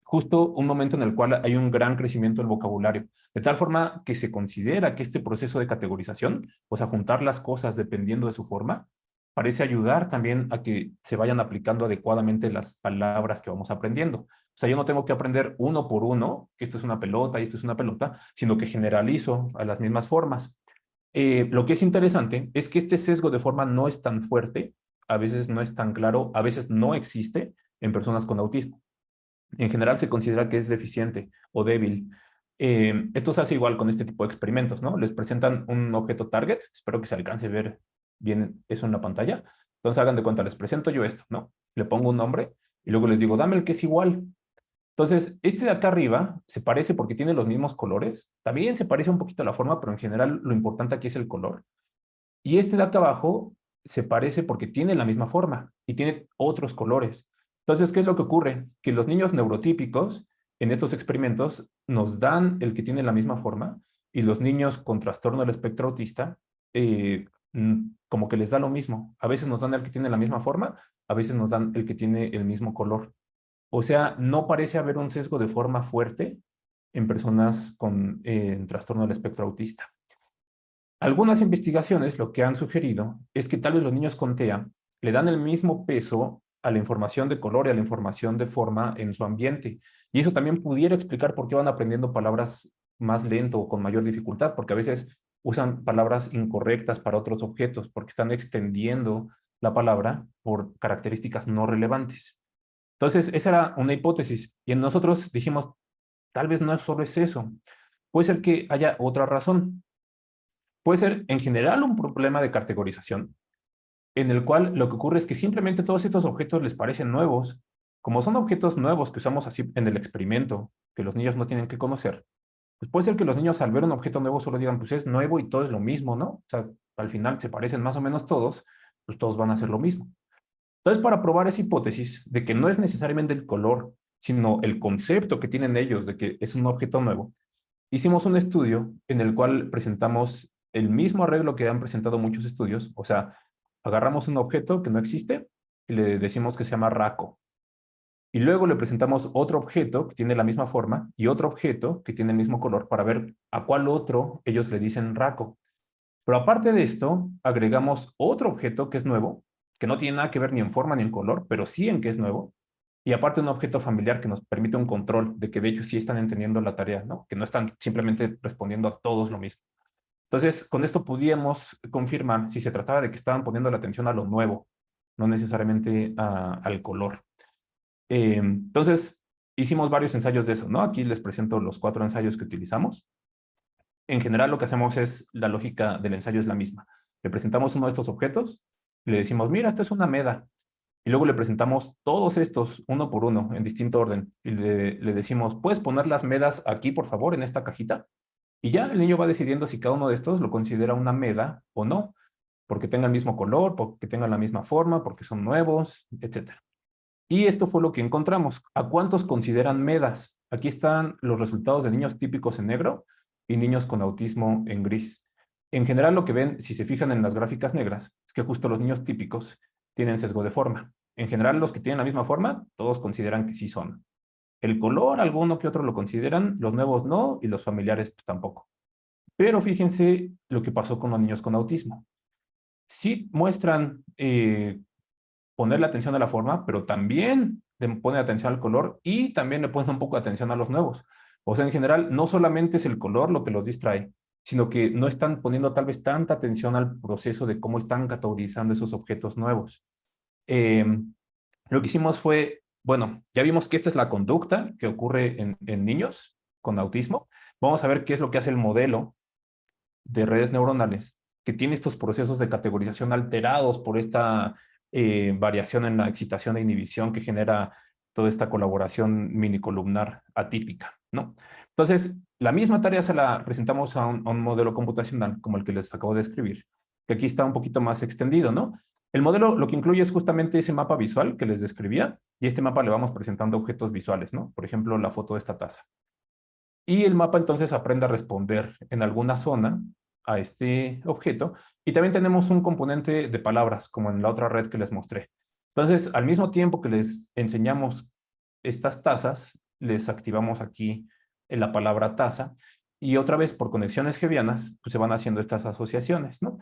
Justo un momento en el cual hay un gran crecimiento del vocabulario, de tal forma que se considera que este proceso de categorización, o sea, juntar las cosas dependiendo de su forma, parece ayudar también a que se vayan aplicando adecuadamente las palabras que vamos aprendiendo. O sea, yo no tengo que aprender uno por uno, que esto es una pelota y esto es una pelota, sino que generalizo a las mismas formas. Lo que es interesante es que este sesgo de forma no es tan fuerte, a veces no es tan claro, a veces no existe en personas con autismo. En general se considera que es deficiente o débil. Esto se hace igual con este tipo de experimentos, ¿no? Les presentan un objeto target, espero que se alcance a ver bien eso en la pantalla. Entonces hagan de cuenta, les presento yo esto, ¿no? Le pongo un nombre y luego les digo, dame el que es igual. Entonces, este de acá arriba se parece porque tiene los mismos colores. También se parece un poquito a la forma, pero en general lo importante aquí es el color. Y este de acá abajo se parece porque tiene la misma forma y tiene otros colores. Entonces, ¿qué es lo que ocurre? Que los niños neurotípicos en estos experimentos nos dan el que tiene la misma forma y los niños con trastorno del espectro autista como que les da lo mismo. A veces nos dan el que tiene la misma forma, a veces nos dan el que tiene el mismo color. O sea, no parece haber un sesgo de forma fuerte en personas con trastorno del espectro autista. Algunas investigaciones lo que han sugerido es que tal vez los niños con TEA le dan el mismo peso a la información de color y a la información de forma en su ambiente. Y eso también pudiera explicar por qué van aprendiendo palabras más lento o con mayor dificultad, porque a veces usan palabras incorrectas para otros objetos, porque están extendiendo la palabra por características no relevantes. Entonces, esa era una hipótesis. Y nosotros dijimos, tal vez no solo es eso. Puede ser que haya otra razón. Puede ser en general un problema de categorización, en el cual lo que ocurre es que simplemente todos estos objetos les parecen nuevos. Como son objetos nuevos que usamos así en el experimento, que los niños no tienen que conocer, pues puede ser que los niños al ver un objeto nuevo solo digan, pues es nuevo y todo es lo mismo, ¿no? O sea, al final se parecen más o menos todos, pues todos van a ser lo mismo. Entonces, para probar esa hipótesis de que no es necesariamente el color, sino el concepto que tienen ellos de que es un objeto nuevo, hicimos un estudio en el cual presentamos el mismo arreglo que han presentado muchos estudios, o sea, agarramos un objeto que no existe y le decimos que se llama raco. Y luego le presentamos otro objeto que tiene la misma forma y otro objeto que tiene el mismo color para ver a cuál otro ellos le dicen raco. Pero aparte de esto, agregamos otro objeto que es nuevo, que no tiene nada que ver ni en forma ni en color, pero sí en que es nuevo. Y aparte un objeto familiar que nos permite un control de que de hecho sí están entendiendo la tarea, ¿no? Que no están simplemente respondiendo a todos lo mismo. Entonces, con esto podíamos confirmar si se trataba de que estaban poniendo la atención a lo nuevo, no necesariamente al color. Entonces, hicimos varios ensayos de eso, ¿no? Aquí les presento los 4 ensayos que utilizamos. En general, lo que hacemos es, la lógica del ensayo es la misma. Le presentamos uno de estos objetos, le decimos, mira, esto es una meda. Y luego le presentamos todos estos, uno por uno, en distinto orden. Y le decimos, ¿puedes poner las medas aquí, por favor, en esta cajita? Y ya el niño va decidiendo si cada uno de estos lo considera una meda o no, porque tenga el mismo color, porque tengan la misma forma, porque son nuevos, etcétera. Y esto fue lo que encontramos. ¿A cuántos consideran medas? Aquí están los resultados de niños típicos en negro y niños con autismo en gris. En general, lo que ven, si se fijan en las gráficas negras, es que justo los niños típicos tienen sesgo de forma. En general, los que tienen la misma forma, todos consideran que sí son. El color, alguno que otro lo consideran, los nuevos no, y los familiares pues, tampoco. Pero fíjense lo que pasó con los niños con autismo. Sí muestran ponerle atención a la forma, pero también le pone atención al color y también le pone un poco de atención a los nuevos. O sea, en general, no solamente es el color lo que los distrae, sino que no están poniendo tal vez tanta atención al proceso de cómo están categorizando esos objetos nuevos. Eh, lo que hicimos fue, bueno, ya vimos que esta es la conducta que ocurre en niños con autismo. Vamos a ver qué es lo que hace el modelo de redes neuronales que tiene estos procesos de categorización alterados por esta variación en la excitación e inhibición que genera toda esta colaboración minicolumnar atípica. ¿no? Entonces, la misma tarea se la presentamos a un modelo computacional como el que les acabo de escribir, que aquí está un poquito más extendido, ¿no? El modelo lo que incluye es justamente ese mapa visual que les describía, y este mapa le vamos presentando objetos visuales, ¿no? Por ejemplo, la foto de esta taza. Y el mapa entonces aprende a responder en alguna zona a este objeto. Y también tenemos un componente de palabras, como en la otra red que les mostré. Entonces, al mismo tiempo que les enseñamos estas tazas, les activamos aquí en la palabra taza. Y otra vez, por conexiones gevianas, pues se van haciendo estas asociaciones, ¿no?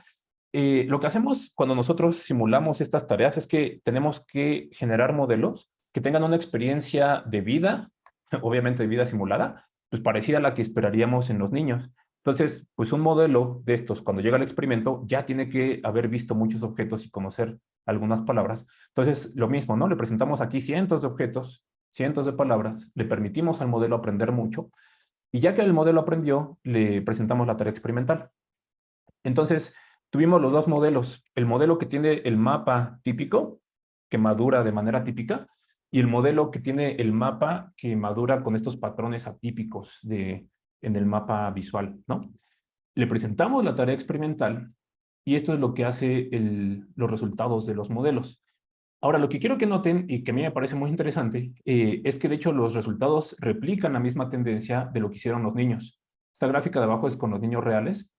Lo que hacemos cuando nosotros simulamos estas tareas es que tenemos que generar modelos que tengan una experiencia de vida, obviamente de vida simulada, pues parecida a la que esperaríamos en los niños. Entonces, pues un modelo de estos, cuando llega al experimento, ya tiene que haber visto muchos objetos y conocer algunas palabras. Entonces, lo mismo, ¿no? Le presentamos aquí cientos de objetos, cientos de palabras, le permitimos al modelo aprender mucho, y ya que el modelo aprendió, le presentamos la tarea experimental. Entonces, tuvimos los dos modelos. El modelo que tiene el mapa típico, que madura de manera típica, y el modelo que tiene el mapa que madura con estos patrones atípicos en el mapa visual, ¿no? Le presentamos la tarea experimental y esto es lo que hace los resultados de los modelos. Ahora, lo que quiero que noten y que a mí me parece muy interesante es que de hecho los resultados replican la misma tendencia de lo que hicieron los niños. Esta gráfica de abajo es con los niños reales,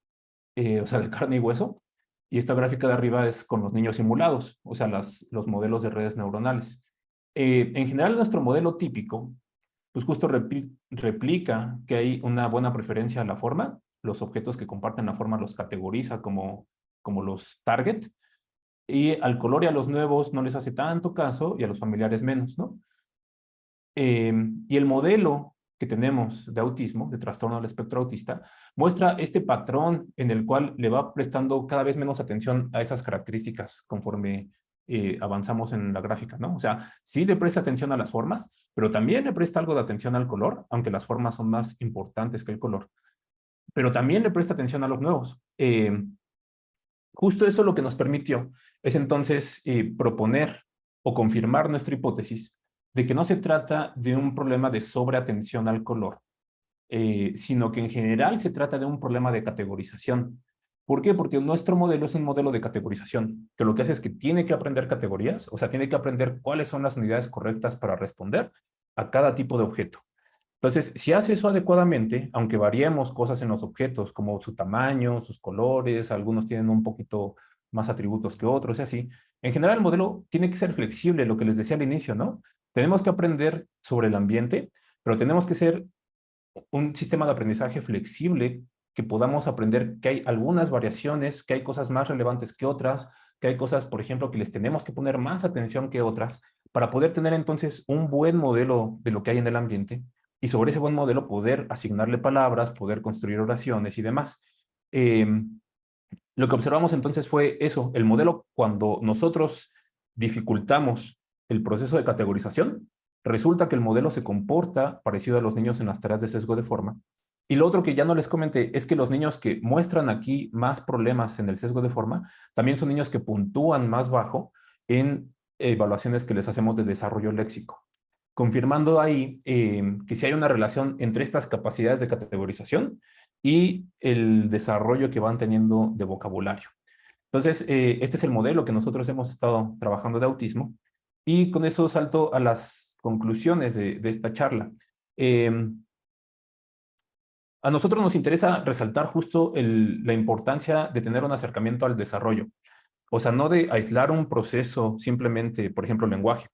o sea, de carne y hueso, y esta gráfica de arriba es con los niños simulados, o sea, los modelos de redes neuronales. En general, nuestro modelo típico, pues justo replica que hay una buena preferencia a la forma, los objetos que comparten la forma los categoriza como los target, y al color y a los nuevos no les hace tanto caso, y a los familiares menos, ¿no? Y el modelo que tenemos de autismo, de trastorno del espectro autista, muestra este patrón en el cual le va prestando cada vez menos atención a esas características conforme avanzamos en la gráfica, ¿no? O sea, sí le presta atención a las formas, pero también le presta algo de atención al color, aunque las formas son más importantes que el color. Pero también le presta atención a los nuevos. Justo eso lo que nos permitió es entonces proponer o confirmar nuestra hipótesis de que no se trata de un problema de sobreatención al color, sino que en general se trata de un problema de categorización. ¿Por qué? Porque nuestro modelo es un modelo de categorización, que lo que hace es que tiene que aprender categorías, o sea, tiene que aprender cuáles son las unidades correctas para responder a cada tipo de objeto. Entonces, si hace eso adecuadamente, aunque variemos cosas en los objetos, como su tamaño, sus colores, algunos tienen un poquito más atributos que otros y así, en general el modelo tiene que ser flexible, lo que les decía al inicio, ¿no? Tenemos que aprender sobre el ambiente, pero tenemos que ser un sistema de aprendizaje flexible, que podamos aprender que hay algunas variaciones, que hay cosas más relevantes que otras, que hay cosas, por ejemplo, que les tenemos que poner más atención que otras, para poder tener entonces un buen modelo de lo que hay en el ambiente, y sobre ese buen modelo poder asignarle palabras, poder construir oraciones y demás. Lo que observamos entonces fue eso, el modelo cuando nosotros dificultamos el proceso de categorización, resulta que el modelo se comporta parecido a los niños en las tareas de sesgo de forma. Y lo otro que ya no les comenté es que los niños que muestran aquí más problemas en el sesgo de forma, también son niños que puntúan más bajo en evaluaciones que les hacemos de desarrollo léxico, confirmando ahí que sí hay una relación entre estas capacidades de categorización y el desarrollo que van teniendo de vocabulario. Entonces, este es el modelo que nosotros hemos estado trabajando de autismo, y con eso salto a las conclusiones de esta charla. A nosotros nos interesa resaltar justo la importancia de tener un acercamiento al desarrollo. O sea, no de aislar un proceso simplemente, por ejemplo, el lenguaje,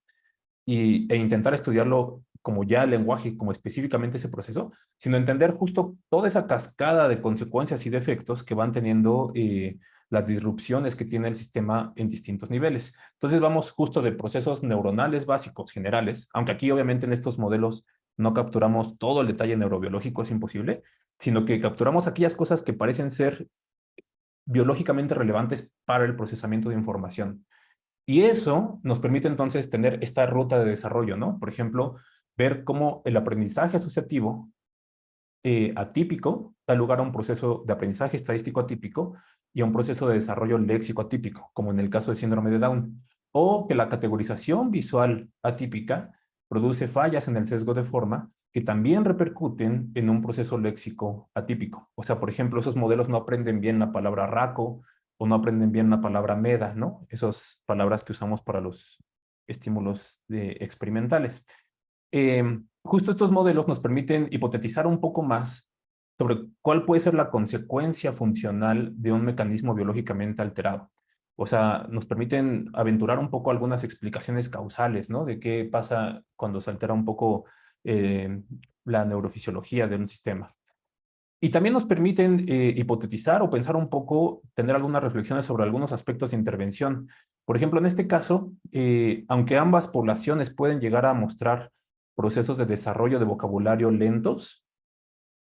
e intentar estudiarlo como ya el lenguaje, como específicamente ese proceso, sino entender justo toda esa cascada de consecuencias y de efectos que van teniendo las disrupciones que tiene el sistema en distintos niveles. Entonces vamos justo de procesos neuronales básicos, generales, aunque aquí obviamente en estos modelos no capturamos todo el detalle neurobiológico, es imposible, sino que capturamos aquellas cosas que parecen ser biológicamente relevantes para el procesamiento de información. Y eso nos permite entonces tener esta ruta de desarrollo, ¿no? Por ejemplo, ver cómo el aprendizaje asociativo atípico da lugar a un proceso de aprendizaje estadístico atípico y a un proceso de desarrollo léxico atípico, como en el caso del síndrome de Down. O que la categorización visual atípica produce fallas en el sesgo de forma que también repercuten en un proceso léxico atípico. O sea, por ejemplo, esos modelos no aprenden bien la palabra raco o no aprenden bien la palabra meda, ¿no? Esas palabras que usamos para los estímulos experimentales. Justo estos modelos nos permiten hipotetizar un poco más sobre cuál puede ser la consecuencia funcional de un mecanismo biológicamente alterado. O sea, nos permiten aventurar un poco algunas explicaciones causales, ¿no? De qué pasa cuando se altera un poco la neurofisiología de un sistema. Y también nos permiten hipotetizar o pensar un poco, tener algunas reflexiones sobre algunos aspectos de intervención. Por ejemplo, en este caso, aunque ambas poblaciones pueden llegar a mostrar procesos de desarrollo de vocabulario lentos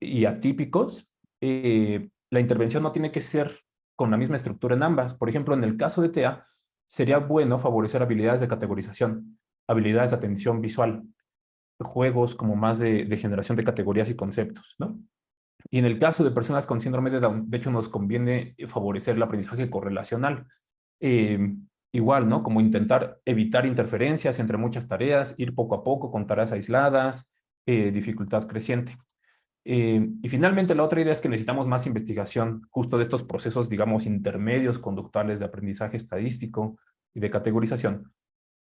y atípicos, la intervención no tiene que ser con la misma estructura en ambas. Por ejemplo, en el caso de TEA, sería bueno favorecer habilidades de categorización, habilidades de atención visual, juegos como más de generación de categorías y conceptos, ¿no? Y en el caso de personas con síndrome de Down, de hecho, nos conviene favorecer el aprendizaje correlacional. Eh, Igual, ¿no? Como intentar evitar interferencias entre muchas tareas, ir poco a poco con tareas aisladas, dificultad creciente. Y finalmente, la otra idea es que necesitamos más investigación justo de estos procesos, digamos, intermedios conductuales de aprendizaje estadístico y de categorización.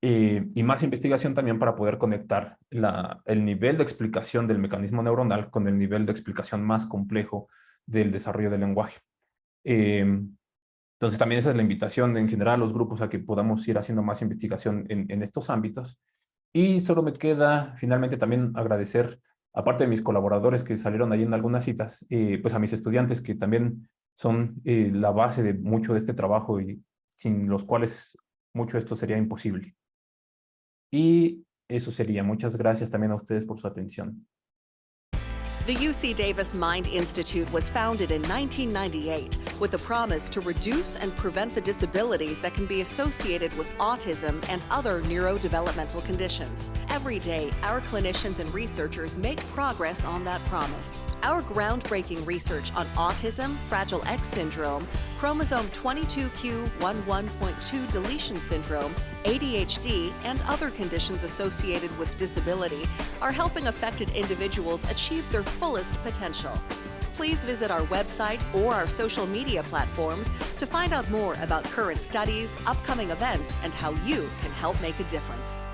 Y más investigación también para poder conectar el nivel de explicación del mecanismo neuronal con el nivel de explicación más complejo del desarrollo del lenguaje. Entonces también esa es la invitación en general a los grupos a que podamos ir haciendo más investigación en estos ámbitos. Y solo me queda finalmente también agradecer, aparte de mis colaboradores que salieron ahí en algunas citas, pues a mis estudiantes que también son la base de mucho de este trabajo y sin los cuales mucho de esto sería imposible. Y eso sería. Muchas gracias también a ustedes por su atención. The UC Davis Mind Institute was founded in 1998 with a promise to reduce and prevent the disabilities that can be associated with autism and other neurodevelopmental conditions. Every day, our clinicians and researchers make progress on that promise. Our groundbreaking research on autism, Fragile X syndrome, chromosome 22q11.2 deletion syndrome, ADHD, and other conditions associated with disability are helping affected individuals achieve their fullest potential. Please visit our website or our social media platforms to find out more about current studies, upcoming events, and how you can help make a difference.